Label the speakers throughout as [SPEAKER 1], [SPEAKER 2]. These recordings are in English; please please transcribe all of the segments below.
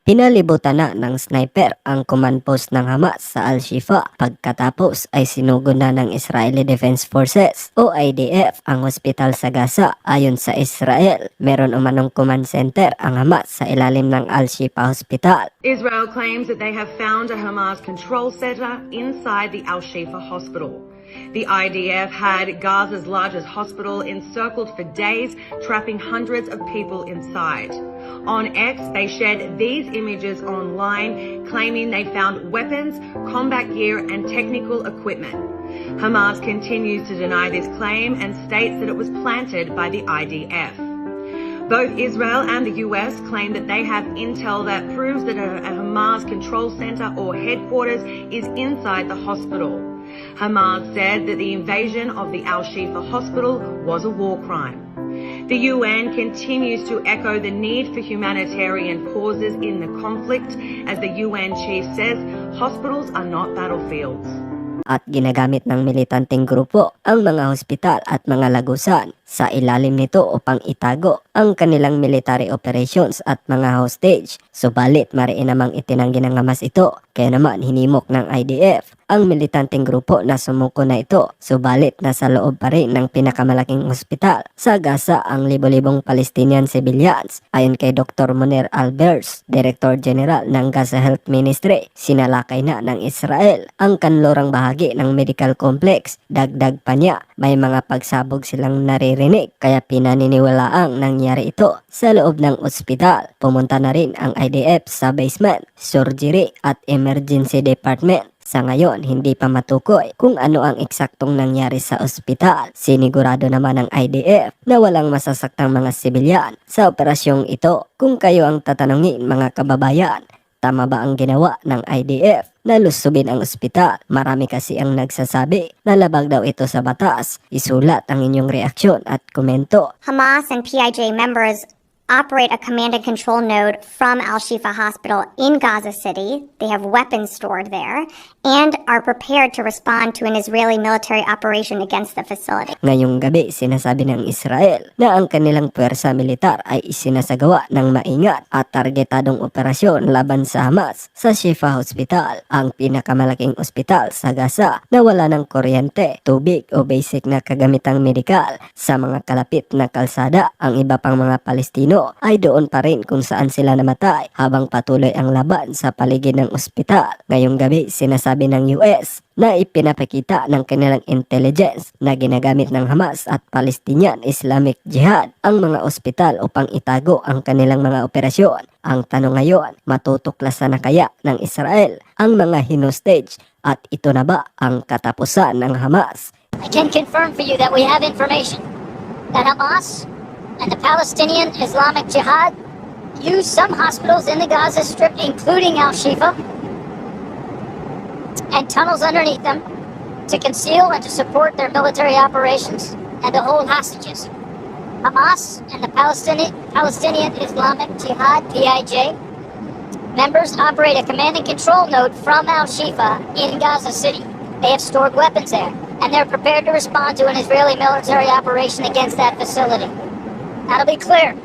[SPEAKER 1] Pinalibutan na ng sniper ang command post ng Hamas sa Al-Shifa pagkatapos ay sinugod na ng Israeli Defense Forces o IDF ang hospital sa Gaza. Ayon sa Israel, meron umanong command center ang Hamas sa ilalim ng Al-Shifa Hospital.
[SPEAKER 2] Israel claims that they have found a Hamas control center inside the Al-Shifa hospital. The IDF had Gaza's largest hospital encircled for days, trapping hundreds of people inside. On X, they shared these images online, claiming they found weapons, combat gear, and technical equipment. Hamas continues to deny this claim and states that it was planted by the IDF. Both Israel and the US claim that they have intel that proves that a Hamas control center or headquarters is inside the hospital. Hamas said that the invasion of the Al-Shifa hospital was a war crime. The UN continues to echo the need for humanitarian pauses in the conflict, as the UN chief says hospitals are not battlefields.
[SPEAKER 1] At ginagamit ng militanteng grupo ang mga hospital at mga lagusan sa ilalim nito upang itago ang kanilang military operations at mga hostage. Subalit mariin namang itinanggi ng Hamas ito, kaya naman hinimok ng IDF ang militanteng grupo na sumuko na ito. Subalit nasa loob pa rin ng pinakamalaking ospital sa Gaza ang libo-libong Palestinian civilians. Ayon kay Dr. Munir Albers, Director General ng Gaza Health Ministry, sinalakay na ng Israel ang kanlurang bahagi ng medical complex. Dagdag pa niya, may mga pagsabog silang naririnig kaya pinaniniwalaang nangyari ito sa loob ng ospital. Pumunta na rin ang IDF sa basement, surgery at emergency department. Sa ngayon, hindi pa matukoy kung ano ang eksaktong nangyari sa ospital. Sinigurado naman ng IDF na walang masasaktang mga sibilyan sa operasyong ito. Kung kayo ang tatanungin mga kababayan, tama ba ang ginawa ng IDF na lusubin ang ospital? Marami kasi ang nagsasabi na labag daw ito sa batas. Isulat ang inyong reaksyon at komento.
[SPEAKER 3] Hamas and PIJ members operate a command and control node from Al-Shifa Hospital in Gaza City. They have weapons stored there and are prepared to respond to an Israeli military operation against the facility.
[SPEAKER 1] Ngayong gabi, sinasabi ng Israel na ang kanilang puwersa militar ay isinasagawa ng maingat at targetadong operasyon laban sa Hamas sa Shifa Hospital, ang pinakamalaking ospital sa Gaza na wala ng kuryente, tubig o basic na kagamitang medikal. Sa mga kalapit na kalsada, ang iba pang mga Palestino ay doon pa rin kung saan sila namatay habang patuloy ang laban sa paligid ng ospital. Ngayong gabi, sinasabi ng US na ipinapakita ng kanilang intelligence na ginagamit ng Hamas at Palestinian Islamic Jihad ang mga ospital upang itago ang kanilang mga operasyon. Ang tanong ngayon, matutuklasan na kaya ng Israel ang mga hinostage at ito na ba ang katapusan ng Hamas?
[SPEAKER 4] I can confirm for you that we have information that Hamas and the Palestinian Islamic Jihad use some hospitals in the Gaza Strip, including Al-Shifa, and tunnels underneath them to conceal and to support their military operations and to hold hostages. Hamas and the Palestinian Islamic Jihad, PIJ, members operate a command and control node from Al-Shifa in Gaza City. They have stored weapons there, and they're prepared to respond to an Israeli military operation against that facility. That'll be clear.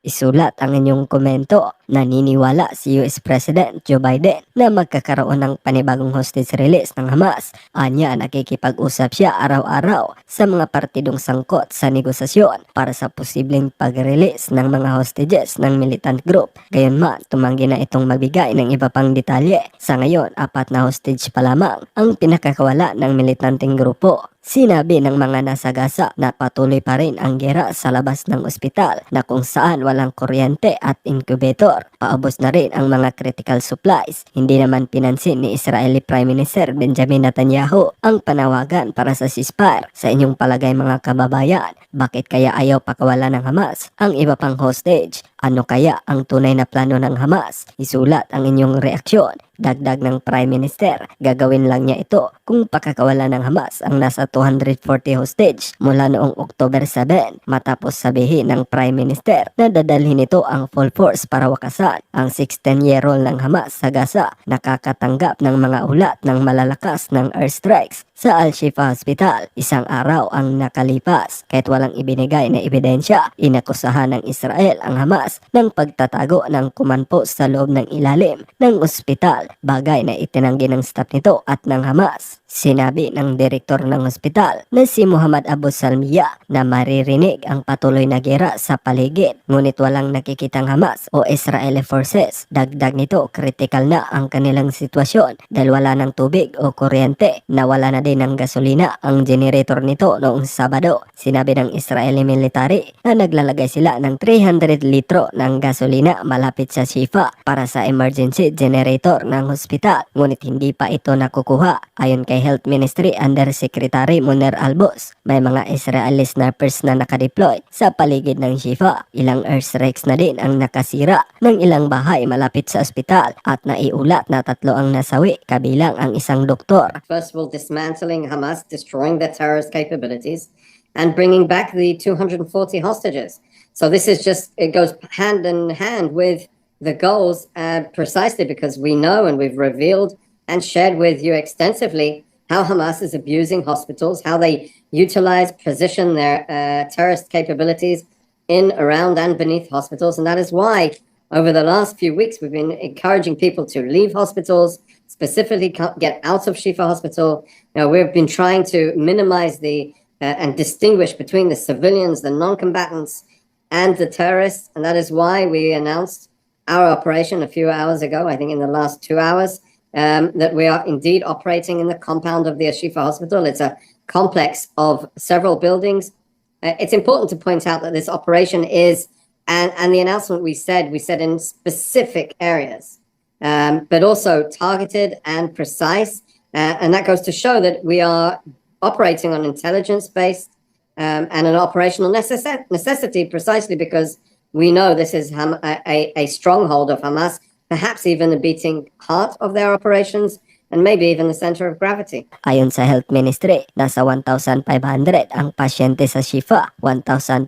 [SPEAKER 1] Isulat ang inyong komento. Naniniwala si US President Joe Biden na magkakaroon ng panibagong hostage release ng Hamas. Anya, nakikipag-usap siya araw-araw sa mga partidong sangkot sa negosasyon para sa posibleng pag-release ng mga hostages ng militant group. Gayunman, tumanggi na itong magbigay ng iba pang detalye. Sa ngayon, 4 na hostage pa lamang ang pinakakawala ng militanteng grupo. Sinabi ng mga nasa Gaza na patuloy pa rin ang gera sa labas ng ospital na kung saan walang kuryente at incubator. Paubos na rin ang mga critical supplies. Hindi naman pinansin ni Israeli Prime Minister Benjamin Netanyahu ang panawagan para sa ceasefire. Sa inyong palagay mga kababayan, bakit kaya ayaw pakawalan ng Hamas ang iba pang hostage? Ano kaya ang tunay na plano ng Hamas? Isulat ang inyong reaksyon. Dagdag ng Prime Minister, gagawin lang niya ito kung pakakawalan ng Hamas ang nasa 240 hostage mula noong October 7 matapos sabihin ng Prime Minister na dadalhin ito ang full force para wakasan ang 16-year-old ng Hamas sa Gaza. Nakakatanggap ng mga ulat ng malalakas ng airstrikes sa Al-Shifa Hospital. Isang araw ang nakalipas kahit walang ibinigay na ebidensya. Inakusahan ng Israel ang Hamas ng pagtatago ng command post sa loob ng ilalim ng ospital, bagay na itinanggi ng staff nito at ng Hamas. Sinabi ng direktor ng ospital na si Muhammad Abu Salmiya na maririnig ang patuloy na gera sa paligid, ngunit walang nakikitang Hamas o Israeli forces. Dagdag nito, critical na ang kanilang sitwasyon dahil wala ng tubig o kuryente. Nawala na din ng gasolina ang generator nito noong Sabado. Sinabi ng Israeli military na naglalagay sila ng 300 litro ng gasolina malapit sa Shifa para sa emergency generator ng hospital, ngunit hindi pa ito nakukuha. Ayon kay Health Ministry Undersecretary Munir Albos, may mga Israeli snipers na nakadeploy sa paligid ng Shifa. Ilang airstrikes na din ang nakasira ng ilang bahay malapit sa ospital at naiulat na 3 ang nasawi, kabilang ang isang doktor.
[SPEAKER 5] First of all, dismantling Hamas, destroying their terrorist capabilities, and bringing back the 240 hostages. So this is just, it goes hand in hand with the goals, precisely because we know and we've revealed and shared with you extensively how Hamas is abusing hospitals, how they utilize, position their terrorist capabilities in, around, and beneath hospitals. And that is why, over the last few weeks, we've been encouraging people to leave hospitals, specifically get out of Shifa Hospital. Now, we've been trying to minimize the and distinguish between the civilians, the non-combatants, and the terrorists. And that is why we announced our operation a few hours ago, I think in the last 2 hours, that we are indeed operating in the compound of the Shifa Hospital. It's a complex of several buildings. It's important to point out that this operation is, and the announcement we said in specific areas, but also targeted and precise. And that goes to show that we are operating on intelligence-based and an operational necessity, precisely because we know this is a stronghold of Hamas, perhaps even the beating heart of their operations, and maybe even the center of gravity.
[SPEAKER 1] Ayon sa Health Ministry, nasa 1,500 ang pasyente sa Shifa, 1,500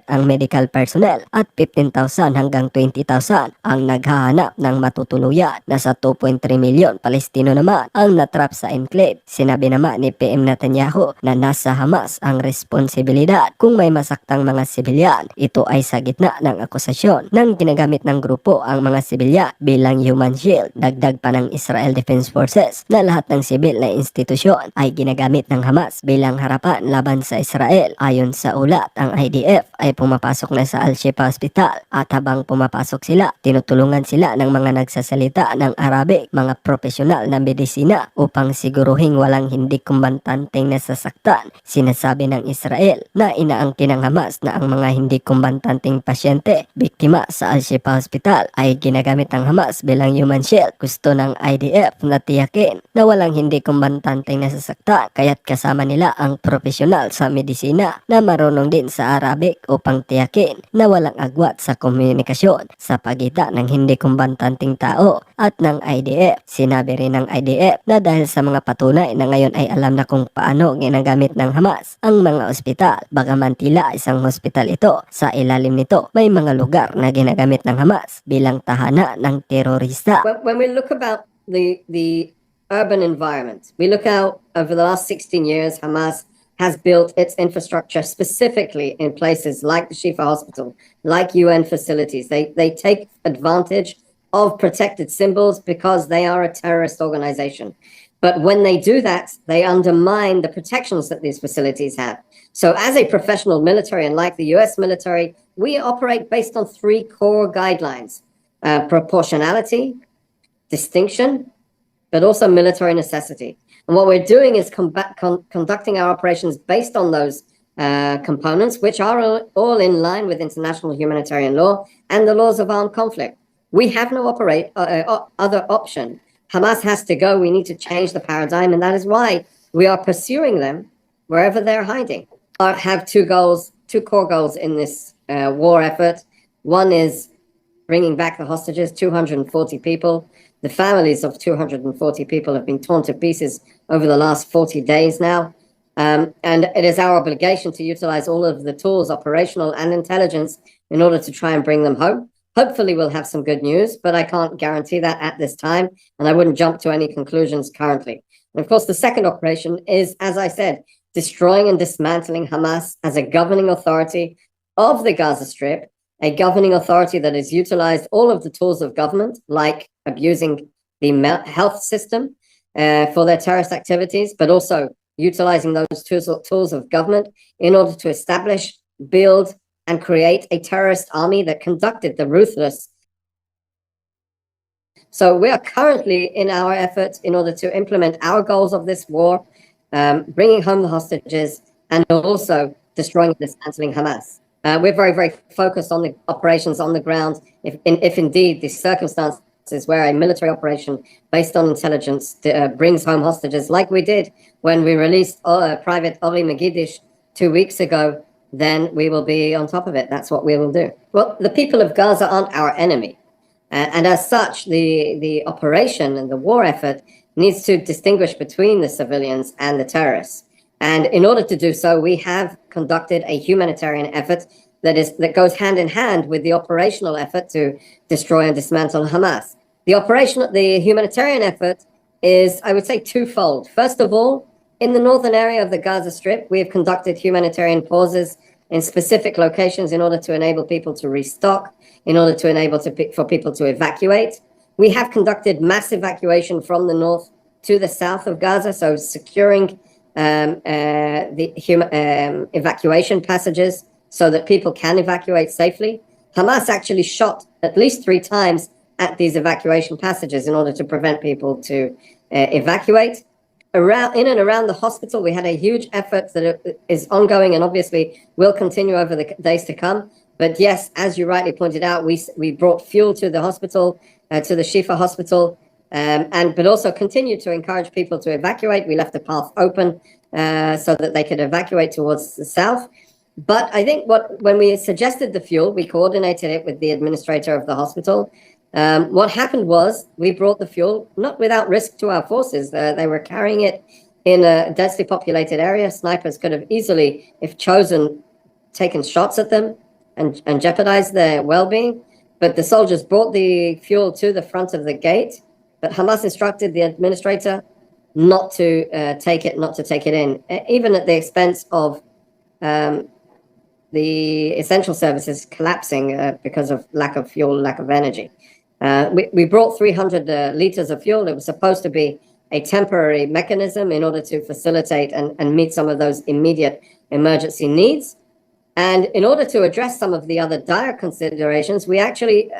[SPEAKER 1] ang medical personnel at 15,000 hanggang 20,000 ang naghahanap ng matutuluyan. Nasa 2.3 milyon Palestino naman ang natrap sa enclave. Sinabi naman ni PM Netanyahu na nasa Hamas ang responsibilidad kung may masaktang mga sibilyan. Ito ay sa gitna ng akusasyon ng ginagamit ng grupo ang mga sibilyan bilang human shield. Dagdag pa ng Israel Defense Forces na lahat ng sibil na institusyon ay ginagamit ng Hamas bilang harapan laban sa Israel. Ayon sa ulat, ang IDF ay pumapasok na sa Al-Shifa Hospital at habang pumapasok sila, tinutulungan sila ng mga nagsasalita ng Arabic, mga profesional na medisina upang siguruhing walang hindi kumbantanteng nasasaktan. Sinasabi ng Israel na inaangkin ng Hamas na ang mga hindi kumbantanteng pasyente, biktima sa Al-Shifa Hospital ay ginagamit ng Hamas bilang human shield. Gusto ng IDF na tiyakin na walang hindi kumbantanteng nasasaktan, kaya't kasama nila ang profesional sa medisina na marunong din sa Arabic upang tiyakin na walang agwat sa komunikasyon sa pagitan ng hindi kumbantanteng tao at ng IDF. Sinabi rin ng IDF na dahil sa mga patunay na ngayon ay alam na kung paano ginagamit ng Hamas ang mga ospital, bagaman tila isang hospital ito, sa ilalim nito may mga lugar na ginagamit ng Hamas bilang tahanan ng terorista.
[SPEAKER 5] When we look about the urban environment, we look out over the last 16 years, Hamas has built its infrastructure specifically in places like the Shifa Hospital, like UN facilities. They take advantage of protected symbols because they are a terrorist organization. But when they do that, they undermine the protections that these facilities have. So as a professional military, and like the US military, we operate based on 3 core guidelines: proportionality, distinction, but also military necessity. And what we're doing is conducting our operations based on those components, which are all in line with international humanitarian law and the laws of armed conflict. We have no other option. Hamas has to go. We need to change the paradigm, and that is why we are pursuing them wherever they're hiding. I have 2 core goals in this war effort. One is bringing back the hostages, 240 people. The families of 240 people have been torn to pieces over the last 40 days now. And it is our obligation to utilize all of the tools, operational and intelligence, in order to try and bring them home. Hopefully we'll have some good news, but I can't guarantee that at this time, and I wouldn't jump to any conclusions currently. And of course, the second operation is, as I said, destroying and dismantling Hamas as a governing authority of the Gaza Strip, a governing authority that has utilized all of the tools of government, like abusing the health system for their terrorist activities, but also utilizing those tools of government in order to establish, build, and create a terrorist army that conducted the ruthless. So we are currently in our efforts in order to implement our goals of this war, bringing home the hostages, and also destroying and dismantling Hamas. We're very, very focused on the operations on the ground. If indeed the circumstances where a military operation based on intelligence brings home hostages, like we did when we released Private Oli Megidish 2 weeks ago, then we will be on top of it. That's what we will do. Well, the people of Gaza aren't our enemy. And as such, the operation and the war effort needs to distinguish between the civilians and the terrorists. And in order to do so, we have conducted a humanitarian effort that goes hand in hand with the operational effort to destroy and dismantle Hamas. The humanitarian effort is, I would say, twofold. First of all, in the northern area of the Gaza Strip, we have conducted humanitarian pauses in specific locations in order to enable people to restock, in order to enable for people to evacuate. We have conducted mass evacuation from the north to the south of Gaza, so securing evacuation passages so that people can evacuate safely. Hamas actually shot at least 3 times at these evacuation passages in order to prevent people to evacuate. In and around the hospital, we had a huge effort that is ongoing and obviously will continue over the days to come. But yes, as you rightly pointed out, we brought fuel to the hospital, to the Shifa hospital, but also continued to encourage people to evacuate. We left the path open so that they could evacuate towards the south. But I think when we suggested the fuel, we coordinated it with the administrator of the hospital. What happened was we brought the fuel, not without risk to our forces. They were carrying it in a densely populated area. Snipers could have easily, if chosen, taken shots at them and jeopardized their well-being. But the soldiers brought the fuel to the front of the gate. But Hamas instructed the administrator not to take it in, even at the expense of the essential services collapsing because of lack of fuel, lack of energy. We brought 300 liters of fuel. It was supposed to be a temporary mechanism in order to facilitate and meet some of those immediate emergency needs. And in order to address some of the other dire considerations, we actually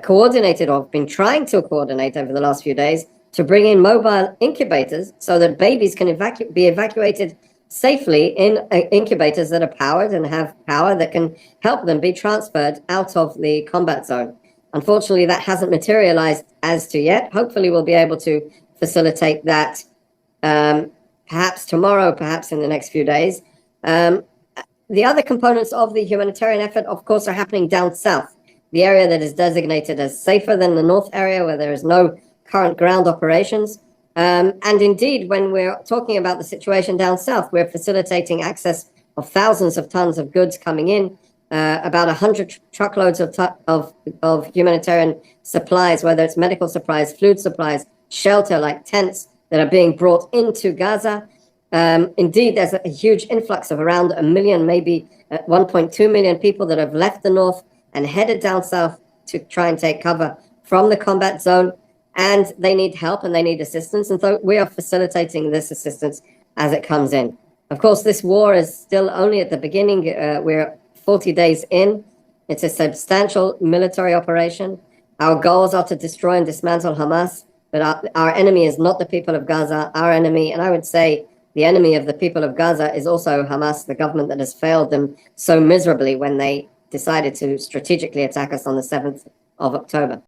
[SPEAKER 5] coordinated, or been trying to coordinate over the last few days, to bring in mobile incubators so that babies can be evacuated safely in incubators that are powered and have power that can help them be transferred out of the combat zone. Unfortunately, that hasn't materialized as to yet. Hopefully, we'll be able to facilitate that perhaps tomorrow, perhaps in the next few days. The other components of the humanitarian effort, of course, are happening down south, the area that is designated as safer than the north area, where there is no current ground operations. And indeed, when we're talking about the situation down south, we're facilitating access of thousands of tons of goods coming in, about 100 truckloads of humanitarian supplies, whether it's medical supplies, food supplies, shelter like tents that are being brought into Gaza. Indeed, there's a huge influx of around 1 million, maybe 1.2 million people that have left the north and headed down south to try and take cover from the combat zone. And they need help and they need assistance. And so we are facilitating this assistance as it comes in. Of course, this war is still only at the beginning. We're 40 days in. It's a substantial military operation. Our goals are to destroy and dismantle Hamas. But our enemy is not the people of Gaza. Our enemy, and I would say the enemy of the people of Gaza, is also Hamas, the government that has failed them so miserably when they decided to strategically attack us on the 7th of October.